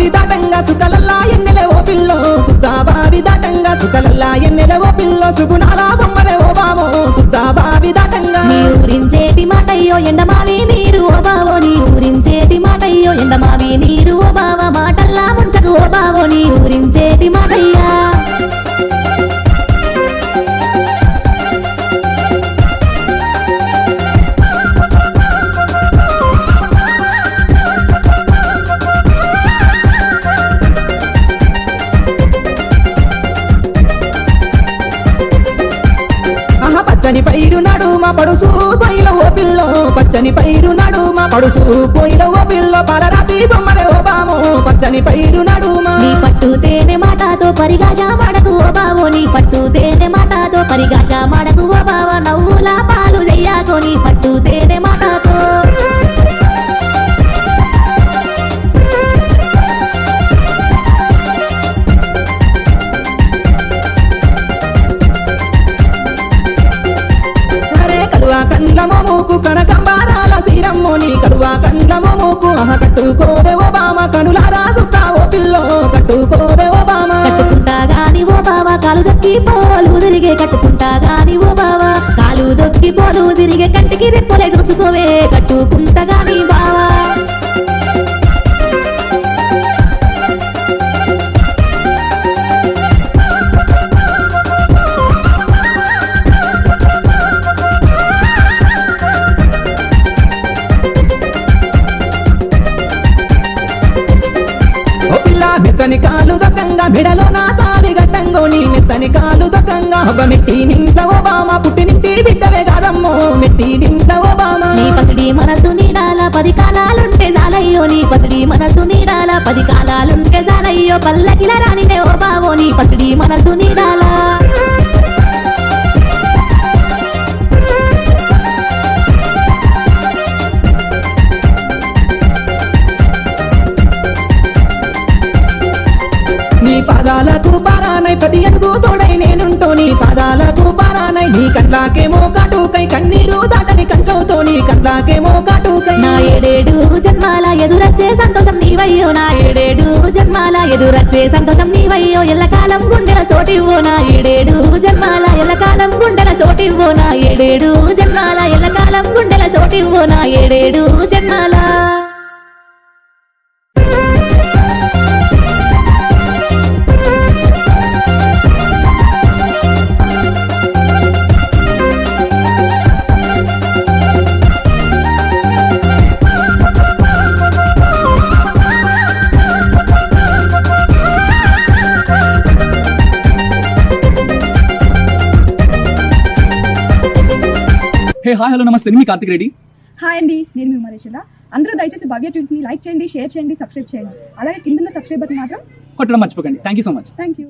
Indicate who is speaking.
Speaker 1: బావి దాటంగా సుకలల్లా ఎన్నెలే ఓ పిల్లో సుద్దా బావి దాటంగా సుకలల్లా ఎన్నెలే ఓ పిల్లో సుగుణాల బొమ్మవే ఓ బావో సుద్దా బావి దాటంగా
Speaker 2: నీ ఊరించేటి మాటయ్యో ఎండమావి నీరు ఓ బావో నీ ఊరించేటి మాటయ్యో ఎండమావి నీరు ఓ బావ మాటల్లా ముంచకు ఓ బావో నీ ఊరించేటి మాటయ్యా
Speaker 1: పచ్చని పైరు నడుమ పడుసు పోయిల ఓ పిల్లో పచ్చని పైరు నడుమ పడుసు పోయిల ఓ పిల్లో పరరాతి బొమ్మవే ఓ బావో పచ్చని పైరు నడుమ
Speaker 2: నీ పట్టు తేనె మాటతో పరిగాజ మాడకు ఓ బావో నీ పట్టు తేనె మాటతో పరిగాజ మాడకు ఓ బావ నవ్వుల పాలు చెయ్యాకో నీ పట్టు తేనె మాటతో
Speaker 1: కండ్ల మోముకు కనకంబారాల సీరమ్మో నీ కరువా కండ్ల మోముకు కట్టుకోవే ఓ బామ కనులారా సుత్తా ఓ పిల్లో కట్టుకోవే ఓ బామ
Speaker 2: కట్టుకుంటా గాని ఓ బావ కాలు దొక్కి పోలు తిరిగే కట్టుకుంటా గాని ఓ బావ కాలు దొక్కి పోలు తిరిగే కంటికి రెప్పలే చూసుకోవే కట్టుకుంటా గాని బావా
Speaker 1: మెత్తని కాలు దకంగా మెడలో నా తాలి గట్టంగో నీ మెత్తని కాలు దకంగా ఒక మెట్టి నింట ఓ బామ పుట్టినింటి బిడ్డవే కాదమ్మో మెట్టి నింట ఓ బామ
Speaker 2: నీ పసిడి మనసు నీడాల 10 కాలాలుంటే జాలయ్యో నీ పసిడి మనసు నీడాల 10 కాలాలుంటే జాలయ్యో పల్లకిల రానినే ఓ బావో నీ పసిడి మనసు నీడాల
Speaker 1: నీ పాదాలకు పారానై ప్రతి అడుగు తోడై నేనుంటూ నీ పాదాలకు పారానై నీ కట్లాకేమో కాటుకై కన్నీరు దాటని కంచవుతో నీ కట్లాకేమో కాటుకై
Speaker 2: నా 7 జన్మాల ఎదురచ్చే సంతోషం నీవయ్యో నా 7 జన్మాల ఎదురచ్చే సంతోషం నీవయ్యో ఎల్లకాలం గుండెల సోటివ్వో నా 7 జన్మాల ఎల్లకాలం గుండెల సోటివ్వో నా 7 జన్మాల ఎల్లకాలం గుండెల సోటివ్వో నా 7 జన్మాల
Speaker 3: హే హాయ్ హలో నమస్తే మీ కార్తిక్ రెడ్డి.
Speaker 4: హాయ్ అండి, నేను మీ మరేషల. అందరూ దయచేసి భవ్య ట్యూబ్ని లైక్ చేయండి, షేర్ చేయండి, సబ్స్క్రైబ్ చేయండి. అలాగే కింద సబ్స్క్రైబ్ బటన్ మాత్రం
Speaker 3: కొట్టడం మర్చిపోకండి. Thank you so much.
Speaker 4: Thank you.